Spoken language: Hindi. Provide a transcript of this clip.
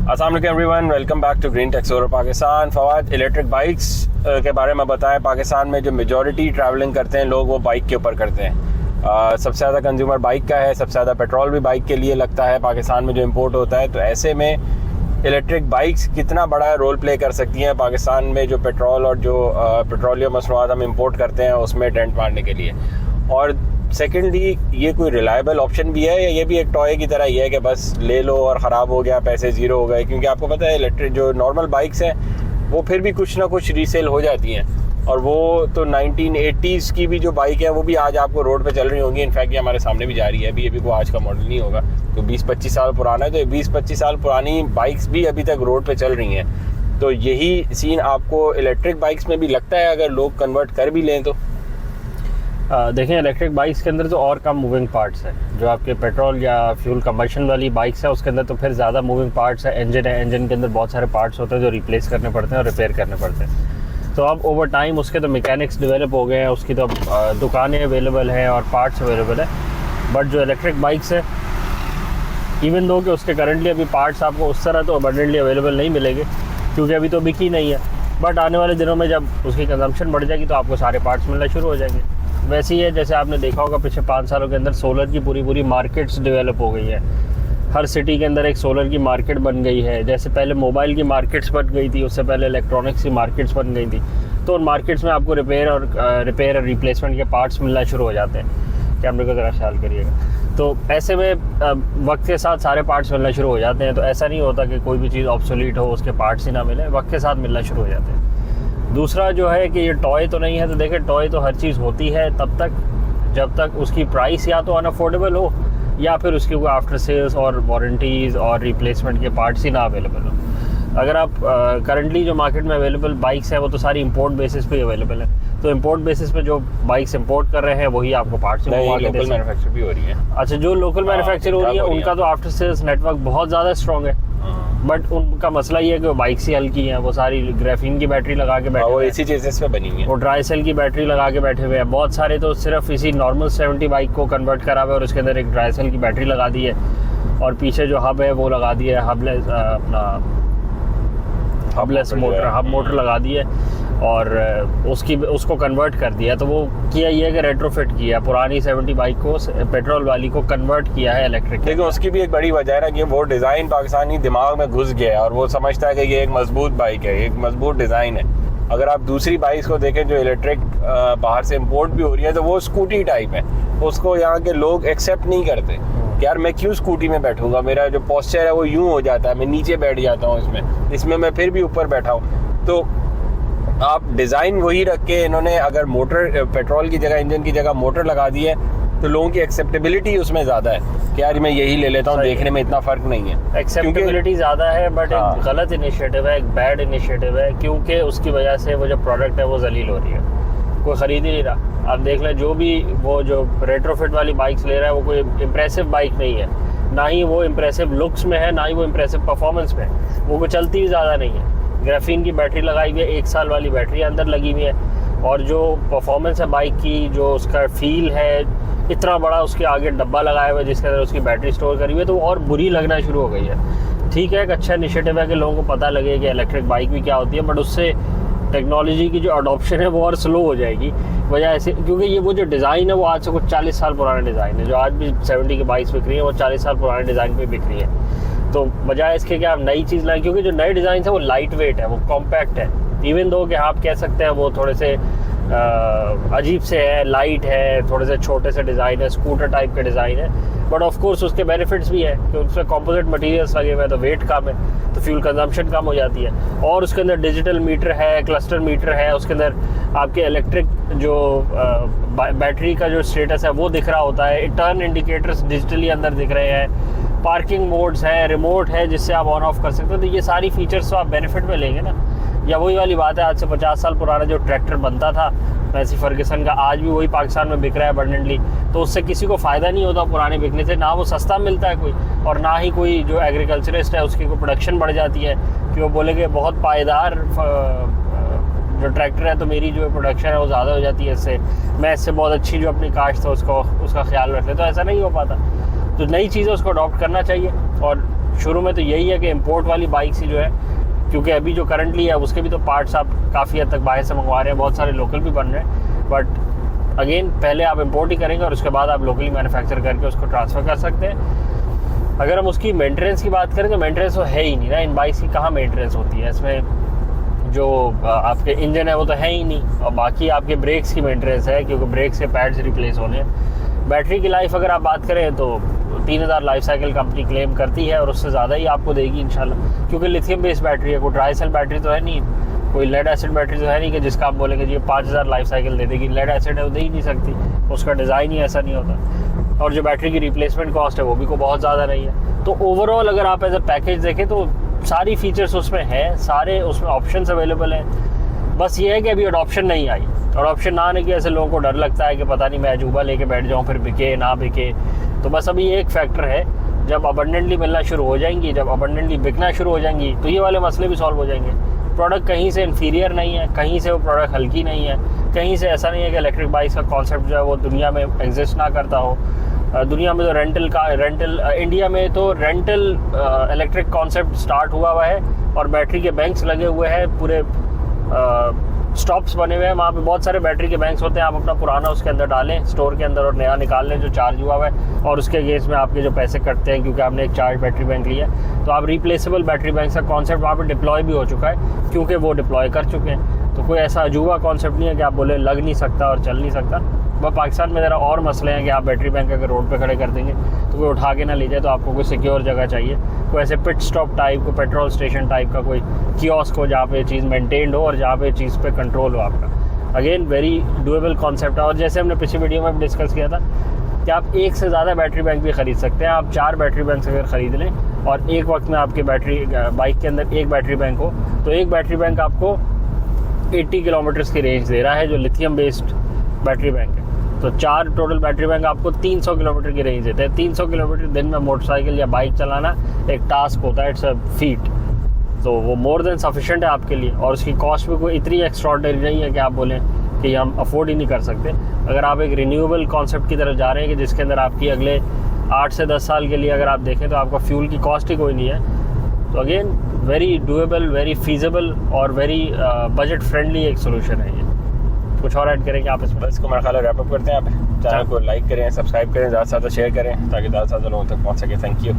अस्सलाम वालेकुम everyone, welcome back to green tech explorer Pakistan. Fawad, electric bikes के बारे में बताएं। पाकिस्तान में जो मेजॉरिटी ट्रैवलिंग करते हैं लोग वो बाइक के ऊपर करते हैं। सबसे ज़्यादा कंज्यूमर बाइक का है, सबसे ज़्यादा पेट्रोल भी बाइक के लिए लगता है पाकिस्तान में जो इम्पोर्ट होता है। तो ऐसे में इलेक्ट्रिक बाइक्स कितना बड़ा रोल प्ले कर सकती हैं पाकिस्तान में जो पेट्रोल और जो पेट्रोलियम मसनूआत हम इम्पोर्ट करते हैं उसमें डेंट मारने के लिए। और सेकेंडली, ये कोई रिलायबल ऑप्शन भी है या ये भी एक टॉय की तरह ही है कि बस ले लो और ख़राब हो गया, पैसे ज़ीरो हो गए? क्योंकि आपको पता है इलेक्ट्रिक जो नॉर्मल बाइक्स हैं वो फिर भी कुछ ना कुछ रीसेल हो जाती हैं। और वो तो 1980s की भी जो बाइक है वो भी आज आपको रोड पे चल रही होंगी। इनफैक्ट ये हमारे सामने भी जा रही है, अभी कोई आज का मॉडल नहीं होगा, तो 20-25 साल पुराना है। तो 20-25 साल पुरानी बाइक्स भी अभी तक रोड पे चल रही हैं। तो यही सीन आपको इलेक्ट्रिक बाइक्स में भी लगता है अगर लोग कन्वर्ट कर भी लें तो? देखें, इलेक्ट्रिक बाइक्स के अंदर तो और कम मूविंग पार्ट्स हैं। जो आपके पेट्रोल या फ्यूल कंबशन वाली बाइक्स है उसके अंदर तो फिर ज़्यादा मूविंग पार्ट्स है। इंजन है, इंजन के अंदर बहुत सारे पार्ट्स होते हैं जो रिप्लेस करने पड़ते हैं और रिपेयर करने पड़ते हैं। तो अब ओवर टाइम उसके तो मैकेनिक्स डेवलप हो गए हैं, उसकी तो दुकानें अवेलेबल हैं और पार्ट्स अवेलेबल है। बट जो इलेक्ट्रिक बाइक्स है, इवन दो कि उसके करंटली अभी पार्ट्स आपको उस तरह तो अबंडेंटली अवेलेबल नहीं मिलेंगे क्योंकि अभी तो बिकी नहीं है। बट आने वाले दिनों में जब उसकी कंजम्पशन बढ़ जाएगी तो आपको सारे पार्ट्स मिलना शुरू हो जाएंगे। वैसे ही है जैसे आपने देखा होगा पिछले 5 सालों के अंदर सोलर की पूरी मार्केट्स डेवलप हो गई है। हर सिटी के अंदर एक सोलर की मार्केट बन गई है। जैसे पहले मोबाइल की मार्केट्स बन गई थी, उससे पहले इलेक्ट्रॉनिक्स की मार्केट्स बन गई थी। तो उन मार्केट्स में आपको रिपेयर और रिप्लेसमेंट के पार्ट्स मिलना शुरू हो जाते हैं। कैमरे को ज़रा ख्याल करिएगा। तो ऐसे में वक्त के साथ सारे पार्ट्स मिलना शुरू हो जाते हैं। तो ऐसा नहीं होता कि कोई भी चीज़ ऑब्सोलीट हो, उसके पार्ट्स ही ना मिले, वक्त के साथ मिलना शुरू हो जाते हैं। दूसरा जो है कि ये टॉय तो नहीं है। तो देखिए, टॉय तो हर चीज़ होती है तब तक जब तक उसकी प्राइस या तो अनअफोर्डेबल हो या फिर उसकी कोई आफ्टर सेल्स और वारंटीज़ और रिप्लेसमेंट के पार्ट्स ही ना अवेलेबल हो। अगर आप करंटली जो मार्केट में अवेलेबल बाइक्स हैं वो तो सारी इंपोर्ट बेसिस पे अवेलेबल है। तो इंपोर्ट बेसिस पे जो बाइक्स इंपोर्ट कर रहे हैं वही आपको पार्ट्स लोकल मैन्युफैक्चर भी हो रही है। अच्छा, जो लोकल मैन्युफैक्चर हो रही है उनका तो आफ्टर सेल्स नेटवर्क बहुत ज़्यादा स्ट्रॉन्ग है। बट उनका मसला ये है कि वो बाइक से हल्की हैं। वो सारी ग्राफीन की बैटरी लगा के बैठे हुए हैं, इसी चीज़ पे बनी हुई है। वो ड्राई सेल की बैटरी लगा के बैठे हुए हैं। बहुत सारे तो सिर्फ इसी नॉर्मल 70 बाइक को कन्वर्ट करा हुआ है और उसके अंदर एक ड्राई सेल की बैटरी लगा दी है और पीछे जो हब है वो लगा दिया है, हबलेस मोटर, हब मोटर लगा दी है और उसको कन्वर्ट कर दिया। तो वो किया ये है कि रेट्रोफिट किया, पुरानी 70 बाइक को, पेट्रोल वाली को कन्वर्ट किया है इलेक्ट्रिक। लेकिन उसकी भी एक बड़ी वजह है ना कि वो डिज़ाइन पाकिस्तानी दिमाग में घुस गया है और वो समझता है कि ये एक मजबूत बाइक है, एक मजबूत डिज़ाइन है। अगर आप दूसरी बाइक्स को देखें जो इलेक्ट्रिक बाहर से इम्पोर्ट भी हो रही है तो वो स्कूटी टाइप है। उसको यहाँ के लोग एक्सेप्ट नहीं करते कि यार मैं क्यों स्कूटी में बैठूंगा, मेरा जो पोस्चर है वो यूं हो जाता है, मैं नीचे बैठ जाता हूँ इसमें मैं फिर भी ऊपर बैठा हूँ। तो आप डिज़ाइन वही रख के इन्होंने अगर मोटर, पेट्रोल की जगह, इंजन की जगह मोटर लगा दी है तो लोगों की एक्सेप्टेबिलिटी उसमें ज़्यादा है कि यार मैं यही ले लेता हूँ, देखने में इतना फ़र्क नहीं है। एक्सेप्टेबिलिटी ज़्यादा है बट एक गलत इनिशिएटिव है, एक बैड इनिशिएटिव है क्योंकि उसकी वजह से वो जो प्रोडक्ट है वो जलील हो रही है, कोई ख़रीद ही नहीं रहा। आप देख लें, जो भी वो जो रेट्रोफिट वाली बाइक्स ले रहा है वो कोई इम्प्रेसिव बाइक नहीं है, ना ही वो इम्प्रेसिव लुक्स में है, ना ही वो इम्प्रेसिव परफॉर्मेंस में है। वो कोई चलती भी ज़्यादा नहीं है। ग्राफीन की बैटरी लगाई हुई है, 1 साल वाली बैटरी अंदर लगी हुई है और जो परफॉर्मेंस है बाइक की, जो उसका फील है, इतना बड़ा उसके आगे डब्बा लगाया हुआ है जिसके अंदर उसकी बैटरी स्टोर करी हुई है, तो और बुरी लगना शुरू हो गई है। ठीक है, एक अच्छा इनिशिएटिव है कि लोगों को पता लगे कि इलेक्ट्रिक बाइक भी क्या होती है, बट उससे टेक्नोलॉजी की जो अडॉप्शन है वो और स्लो हो जाएगी वजह ऐसे, क्योंकि ये वो जो डिज़ाइन है वो आज से कुछ 40 साल पुराना डिज़ाइन है। जो आज भी 70 की बाइक्स बिक रही है वो 40 साल पुराने डिज़ाइन पे बिक रही है। तो बजाय इसके कि आप नई चीज़ लाएं, क्योंकि जो नए डिज़ाइन है वो लाइट वेट है, वो कॉम्पैक्ट है। इवन दो कि आप कह सकते हैं वो थोड़े से अजीब से है, लाइट है, थोड़े से छोटे से डिज़ाइन है, स्कूटर टाइप के डिज़ाइन है, बट ऑफ कोर्स उसके बेनिफिट्स भी है कि उसमें कंपोजिट मटेरियल्स लगे हुए हैं तो वेट कम है, तो फ्यूल कंजम्पशन कम हो जाती है। और उसके अंदर डिजिटल मीटर है, क्लस्टर मीटर है, उसके अंदर आपके इलेक्ट्रिक जो बैटरी का जो स्टेटस है वो दिख रहा होता है, टर्न इंडिकेटर्स डिजिटली अंदर दिख रहे हैं, पार्किंग मोड्स है, रिमोट है जिससे आप ऑन ऑफ कर सकते हो। तो ये सारी फीचर्स तो आप बेनिफिट में लेंगे ना। या वही वाली बात है, आज से 50 साल पुराना जो ट्रैक्टर बनता था मैसी फर्गसन का, आज भी वही पाकिस्तान में बिक रहा है अबंडेंटली। तो उससे किसी को फ़ायदा नहीं होता पुराने बिकने से, ना वो सस्ता मिलता है कोई, और ना ही कोई जो एग्रीकल्चरिस्ट है उसकी कोई प्रोडक्शन बढ़ जाती है कि वो बोलेंगे बहुत पायदार जो ट्रैक्टर है तो मेरी जो प्रोडक्शन है वो ज़्यादा हो जाती है इससे, मैं इससे बहुत अच्छी जो अपनी काश्त है उसका ख्याल रख ले। तो ऐसा नहीं हो पाता। तो नई चीज़ें उसको अडॉप्ट करना चाहिए और शुरू में तो यही है कि इंपोर्ट वाली बाइक्स ही जो है, क्योंकि अभी जो करंटली है उसके भी तो पार्ट्स आप काफ़ी हद तक बाहर से मंगवा रहे हैं, बहुत सारे लोकल भी बन रहे हैं, बट अगेन पहले आप इंपोर्ट ही करेंगे और उसके बाद आप लोकली मैन्युफैक्चर करके उसको ट्रांसफ़र कर सकते हैं। अगर हम उसकी मेंटेनेंस की बात करें तो मेंटेनेंस तो है ही नहीं ना, इन बाइक्स की कहाँ मेंटेनेंस होती है। इसमें जो आपके इंजन है वो तो है ही नहीं, और बाकी आपके ब्रेक्स की मेंटेनेंस है, क्योंकि ब्रेक्स के पैड्स रिप्लेस होने हैं। बैटरी की लाइफ अगर आप बात करें तो 3000 लाइफ साइकिल कंपनी क्लेम करती है, और उससे ज़्यादा ही आपको देगी इंशाल्लाह, क्योंकि लिथियम बेस्ड बैटरी है, कोई ड्राई सेल बैटरी तो है नहीं, कोई लेड एसिड बैटरी तो है नहीं कि जिसका आप बोलेंगे जी 5000 लाइफ साइकिल दे देगी। लेड एसिड है वो दे ही नहीं सकती, उसका डिज़ाइन ही ऐसा नहीं होता, और जो बैटरी की रिप्लेसमेंट कॉस्ट है वो भी को बहुत ज़्यादा नहीं है। तो ओवरऑल अगर आप एज अ पैकेज देखें तो सारी फीचर्स उसमें हैं, सारे उसमें ऑप्शंस अवेलेबल हैं। बस ये है कि अभी अडॉप्शन नहीं आई, और ऑप्शन ना आने की ऐसे लोगों को डर लगता है कि पता नहीं मैं अजूबा लेके बैठ जाऊँ फिर बिके ना बिके। तो बस अभी एक फैक्टर है, जब अबंडेंटली मिलना शुरू हो जाएंगी, जब अबंडेंटली बिकना शुरू हो जाएंगी तो ये वाले मसले भी सॉल्व हो जाएंगे। प्रोडक्ट कहीं से इन्फीरियर नहीं है, कहीं से वो प्रोडक्ट हल्की नहीं है, कहीं से ऐसा नहीं है कि इलेक्ट्रिक बाइक्स का कॉन्सेप्ट जो है वो दुनिया में एग्जिस्ट ना करता हो। दुनिया में तो इंडिया में तो रेंटल इलेक्ट्रिक कॉन्सेप्ट स्टार्ट हुआ है, और बैटरी के बैंक्स लगे हुए हैं, पूरे स्टॉप्स बने हुए हैं, वहाँ पे बहुत सारे बैटरी के बैंक्स होते हैं। आप अपना पुराना उसके अंदर डालें स्टोर के अंदर, और नया निकाल लें जो चार्ज हुआ है, और उसके अगेंस्ट में आपके जो पैसे कटते हैं क्योंकि आपने एक चार्ज बैटरी बैंक लिया, तो आप रिप्लेसेबल बैटरी बैंक का कॉन्सेप्ट वहाँ पे डिप्लॉय भी हो चुका है, क्योंकि वो डिप्लॉय कर चुके हैं। तो कोई ऐसा अजूबा कॉन्सेप्ट नहीं है कि आप बोले लग नहीं सकता और चल नहीं सकता। वह पाकिस्तान में ज़रा और मसले हैं कि आप बैटरी बैंक अगर रोड पे खड़े कर देंगे तो कोई उठा के ना ले जाए, तो आपको कोई सिक्योर जगह चाहिए, कोई ऐसे पिट स्टॉप टाइप, कोई पेट्रोल स्टेशन टाइप का कोई कियोस्क हो जहाँ पे चीज़ मेंटेन्ड हो और जहाँ पे चीज़ पे कंट्रोल हो आपका। अगेन वेरी डूएबल कॉन्सेप्ट है, और जैसे हमने पिछली वीडियो में डिस्कस किया था कि आप एक से ज़्यादा बैटरी बैंक भी ख़रीद सकते हैं। आप 4 बैटरी बैंक अगर ख़रीद लें और एक वक्त में आपके बाइक के अंदर एक बैटरी बैंक हो, तो एक बैटरी बैंक आपको 80 किलोमीटर्स की रेंज दे रहा है, जो लिथियम बेस्ड बैटरी बैंक है। तो 4 टोटल बैटरी बैंक आपको 300 किलोमीटर की रेंज देते हैं। 300 किलोमीटर दिन में मोटरसाइकिल या बाइक चलाना एक टास्क होता है, इट्स अ फीट, तो वो मोर देन सफिशिएंट है आपके लिए, और उसकी कॉस्ट भी कोई इतनी एक्स्ट्रॉर्डिनरी नहीं है कि आप बोलें कि हम अफोर्ड ही नहीं कर सकते। अगर आप एक रिन्यूएबल कॉन्सेप्ट की तरफ जा रहे हैं कि जिसके अंदर आपकी अगले 8 से 10 साल के लिए अगर आप देखें तो आपका फ्यूल की कॉस्ट ही कोई नहीं है, तो again very doable, very feasible और वेरी बजट फ्रेंडली एक सोल्यूशन है ये। कुछ और ऐड करेंगे आप इसमें? इसको मेरा ख्याल रैप अप करते हैं। आप चैनल को लाइक करें, सब्सक्राइब करें, ज़्यादा से ज़्यादा शेयर करें ताकि ज़्यादा से ज़्यादा लोगों तक पहुँच सके। Thank you.